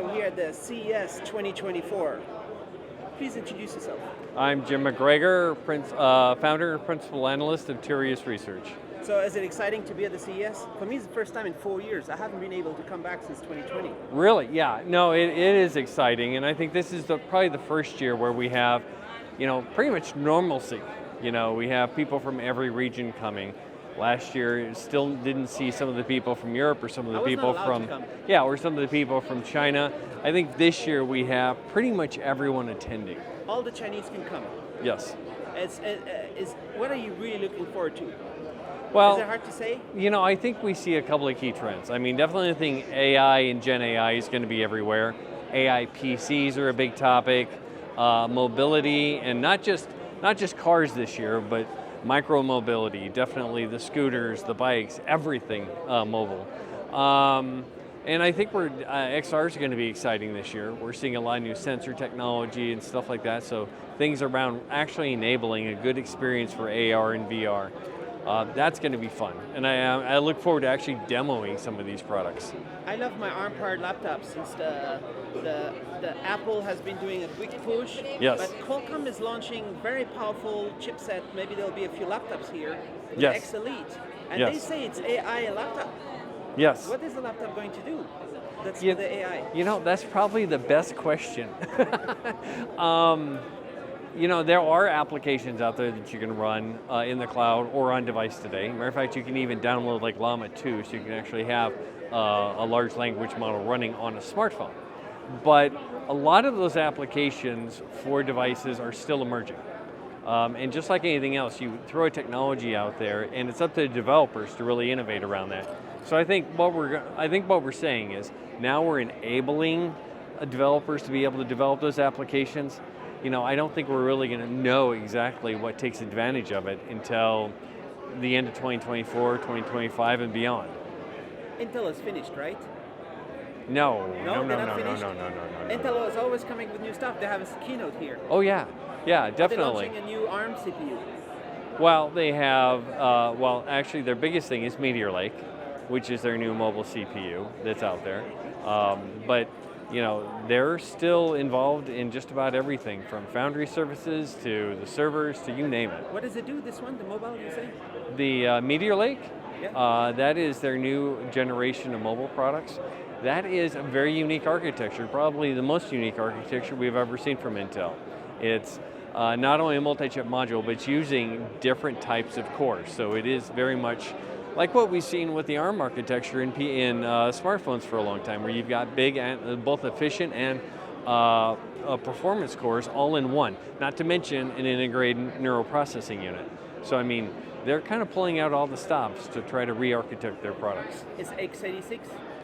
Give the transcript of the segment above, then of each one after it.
So we're at the CES 2024. Please introduce yourself. I'm Jim McGregor, founder and principal analyst of Tirias Research. So is it exciting to be at the CES? For me, it's the first time in 4 years. I haven't been able to come back since 2020. Really? Yeah. No, it is exciting, and I think this is probably the first year where we have, pretty much normalcy. We have people from every region coming. Last year, still didn't see some of the people from Europe or some of the people from, or some of the people from China. I think this year we have pretty much everyone attending. All the Chinese can come. Yes. What are you really looking forward to? Well, is it hard to say? I think we see a couple of key trends. I mean, definitely I think AI and Gen AI is going to be everywhere. AI PCs are a big topic. Mobility, and not just cars this year, but micro mobility, definitely the scooters, the bikes, everything mobile. And I think XR is going to be exciting this year. We're seeing a lot of new sensor technology and stuff like that, so things around actually enabling a good experience for AR and VR. That's going to be fun, and I look forward to actually demoing some of these products. I love my ARM-powered laptops since the Apple has been doing a quick push. Yes. But Qualcomm is launching very powerful chipset. Maybe there'll be a few laptops here. Yes. The X Elite, and yes. they say it's AI laptop. Yes. What is the laptop going to do? That's for the AI. That's probably the best question. There are applications out there that you can run in the cloud or on device today. Matter of fact, you can even download like Llama 2, so you can actually have a large language model running on a smartphone. But a lot of those applications for devices are still emerging. And just like anything else, you throw a technology out there, and it's up to the developers to really innovate around that. So I think what we're saying is now we're enabling developers to be able to develop those applications. I don't think we're really going to know exactly what takes advantage of it until the end of 2024, 2025, and beyond. Intel is finished, right? No. Intel is always coming with new stuff. They have a keynote here. Oh yeah, definitely. They're launching a new ARM CPU. Well, they have. Actually, their biggest thing is Meteor Lake, which is their new mobile CPU that's out there. But they're still involved in just about everything, from foundry services to the servers to you name it. What does it do, this one, the mobile, you say? The Meteor Lake, yeah. That is their new generation of mobile products. That is a very unique architecture, probably the most unique architecture we've ever seen from Intel. It's not only a multi-chip module, but it's using different types of cores. So it is very much like what we've seen with the ARM architecture in smartphones for a long time, where you've got big, both efficient and performance cores all in one, not to mention an integrated neural processing unit. So I mean, they're kind of pulling out all the stops to try to re-architect their products. It's x86?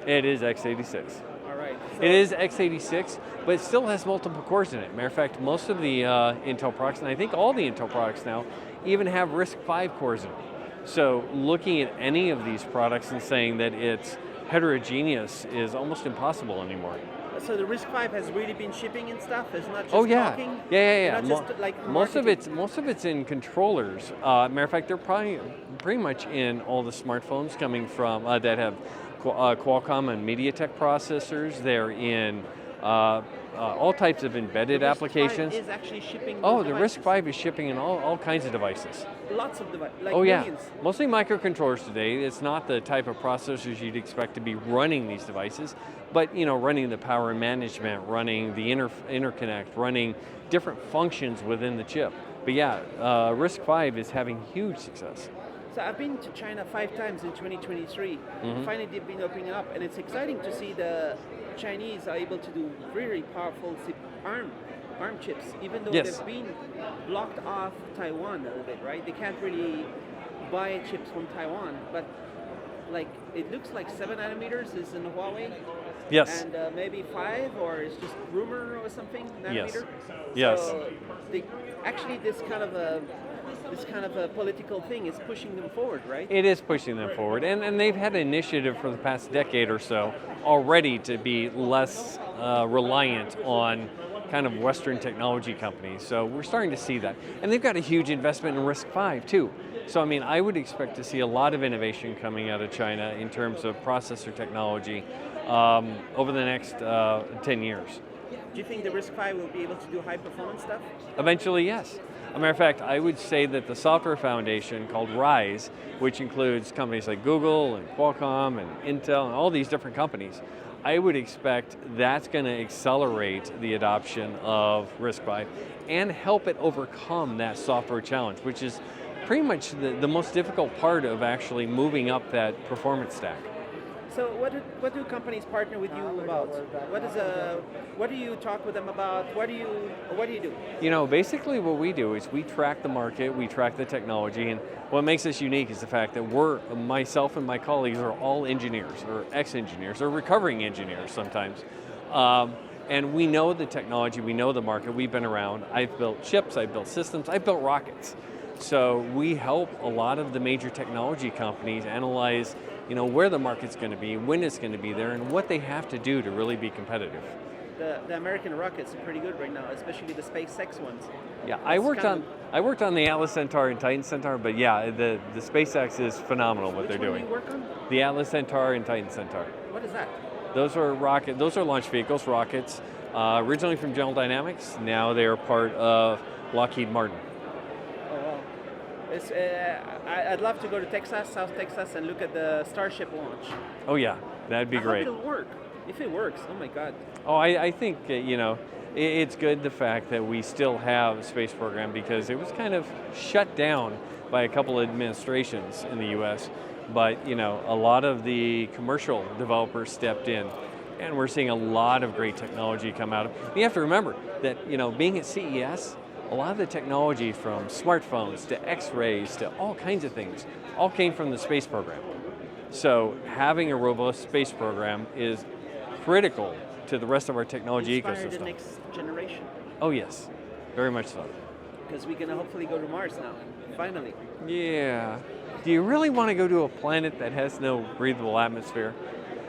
It is x86. All right. So it is x86, but it still has multiple cores in it. Matter of fact, most of the Intel products, and I think all the Intel products now, even have RISC-V cores in it. So looking at any of these products and saying that it's heterogeneous is almost impossissible anymore. So the RISC-V has really been shipping and stuff? It's not just talking? Yeah. Not just like most of it's in controllers. Matter of fact, they're probably pretty much in all the smartphones coming from that have Qualcomm and MediaTek processors. They're in all types of embedded applications. The RISC-V is actually shipping. Oh, the RISC-V is shipping in all kinds of devices. Lots of devices, like millions. Mostly microcontrollers today. It's not the type of processors you'd expect to be running these devices, but running the power management, running the interconnect, running different functions within the chip. But yeah, RISC-V is having huge success. So I've been to China 5 times in 2023. Finally, they've been opening up, and it's exciting to see the Chinese are able to do very powerful ARM chips, even though they've been blocked off Taiwan a little bit, right? They can't really buy chips from Taiwan, but like it looks like 7 nanometers is in Huawei. Yes. And maybe 5, or it's just rumor or something, nanometer. Yes. So actually this kind of a political thing is pushing them forward, right? It is pushing them forward, and they've had an initiative for the past decade or so already to be less reliant on kind of Western technology companies. So we're starting to see that. And they've got a huge investment in RISC-V too. So I mean, I would expect to see a lot of innovation coming out of China in terms of processor technology. over the next 10 years. Do you think the RISC-V will be able to do high performance stuff? Eventually, yes. As a matter of fact, I would say that the software foundation called RISE, which includes companies like Google and Qualcomm and Intel and all these different companies, I would expect that's going to accelerate the adoption of RISC-V and help it overcome that software challenge, which is pretty much the most difficult part of actually moving up that performance stack. So what do companies partner with you about? What do you talk with them about? What do you do? You know, basically what we do is we track the market, we track the technology, and what makes us unique is the fact that myself and my colleagues are all engineers, or ex-engineers, or recovering engineers sometimes. And we know the technology, we know the market, we've been around. I've built chips, I've built systems, I've built rockets. So we help a lot of the major technology companies analyze, where the market's going to be, when it's going to be there, and what they have to do to really be competitive. The American rockets are pretty good right now, especially the SpaceX ones. Yeah, I worked on the Atlas Centaur and Titan Centaur, but yeah, the SpaceX is phenomenal what they're doing. Which one do you work on? The Atlas Centaur and Titan Centaur. What is that? Those are launch vehicles, rockets, originally from General Dynamics. Now they are part of Lockheed Martin. I'd love to go to Texas, South Texas, and look at the Starship launch. Oh yeah, that'd be great. I hope it'll work. If it works, oh my God. Oh, I think, it's good the fact that we still have a space program because it was kind of shut down by a couple of administrations in the US. But, a lot of the commercial developers stepped in, and we're seeing a lot of great technology come out. You have to remember that, being at CES, a lot of the technology from smartphones to X-rays to all kinds of things all came from the space program. So having a robust space program is critical to the rest of our technology ecosystem. The next generation. Oh yes, very much so. Because we're going to hopefully go to Mars now, finally. Yeah. Do you really want to go to a planet that has no breathable atmosphere?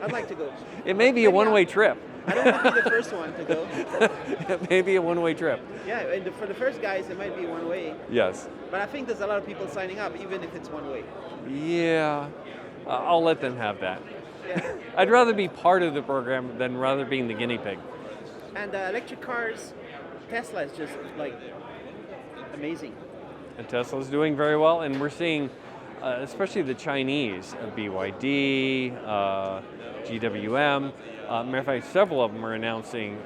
I'd like to go. It may be a one-way trip. I don't want to be the first one to go. It may be a one-way trip. Yeah, and for the first guys, it might be one way. Yes. But I think there's a lot of people signing up, even if it's one way. Yeah, I'll let them have that. Yeah. I'd rather be part of the program than rather being the guinea pig. And electric cars, Tesla is just amazing. And Tesla's doing very well, and we're seeing, especially the Chinese, BYD, GWM. Matter of fact, several of them are announcing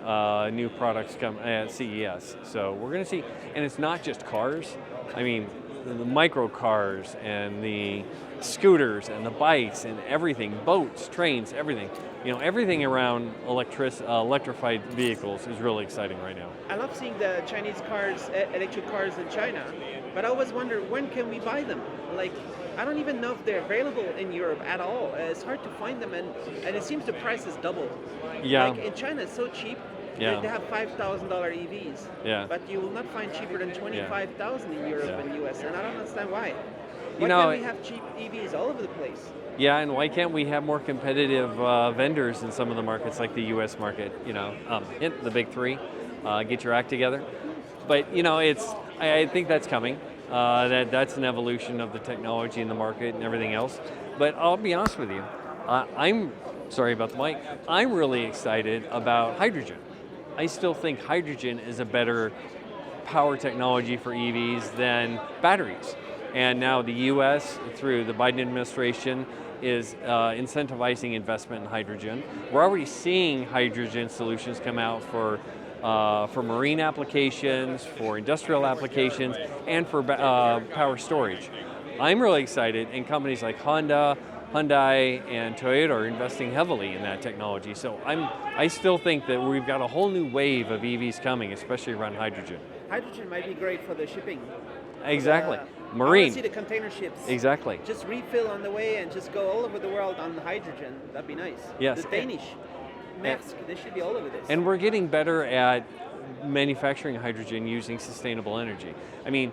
new products come at CES. So we're going to see, and it's not just cars. I mean, the micro cars and the scooters and the bikes and everything, boats, trains, everything. Everything around electrified vehicles is really exciting right now. I love seeing the Chinese cars, electric cars in China, but I always wonder, when can we buy them? I don't even know if they're available in Europe at all. It's hard to find them, and it seems the price is double. Yeah. In China, it's so cheap. Yeah. They have $5,000 EVs. Yeah. But you will not find cheaper than $25,000 in Europe and US, and I don't understand why. Why know, can't we have cheap EVs all over the place? Yeah, and why can't we have more competitive vendors in some of the markets, like the U.S. market? The big three, get your act together. But I think that's coming. That's an evolution of the technology in the market and everything else. But I'll be honest with you, I'm sorry about the mic. I'm really excited about hydrogen. I still think hydrogen is a better power technology for EVs than batteries. And now the U.S., through the Biden administration, is incentivizing investment in hydrogen. We're already seeing hydrogen solutions come out for marine applications, for industrial applications, and for power storage. I'm really excited, and companies like Honda, Hyundai, and Toyota are investing heavily in that technology. So I still think that we've got a whole new wave of EVs coming, especially around hydrogen. Hydrogen might be great for the shipping. Exactly. Marine. I want to see the container ships. Exactly. Just refill on the way and just go all over the world on hydrogen. That'd be nice. Yes. The Danish, Maersk, they should be all over this. And we're getting better at manufacturing hydrogen using sustainable energy. I mean,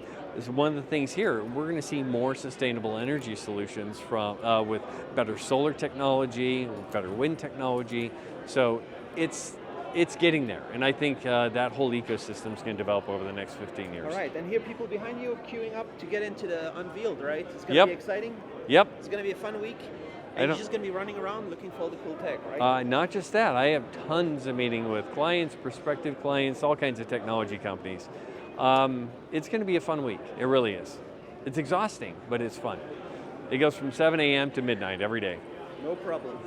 one of the things here, we're going to see more sustainable energy solutions with better solar technology, better wind technology. So it's getting there, and I think that whole ecosystem is going to develop over the next 15 years. All right, and here people behind you queuing up to get into the unveiled, right? It's going to be exciting. Yep. It's going to be a fun week. And you're just going to be running around looking for all the cool tech, right? Not just that. I have tons of meetings with clients, prospective clients, all kinds of technology companies. It's going to be a fun week. It really is. It's exhausting, but it's fun. It goes from 7 a.m. to midnight every day. No problem.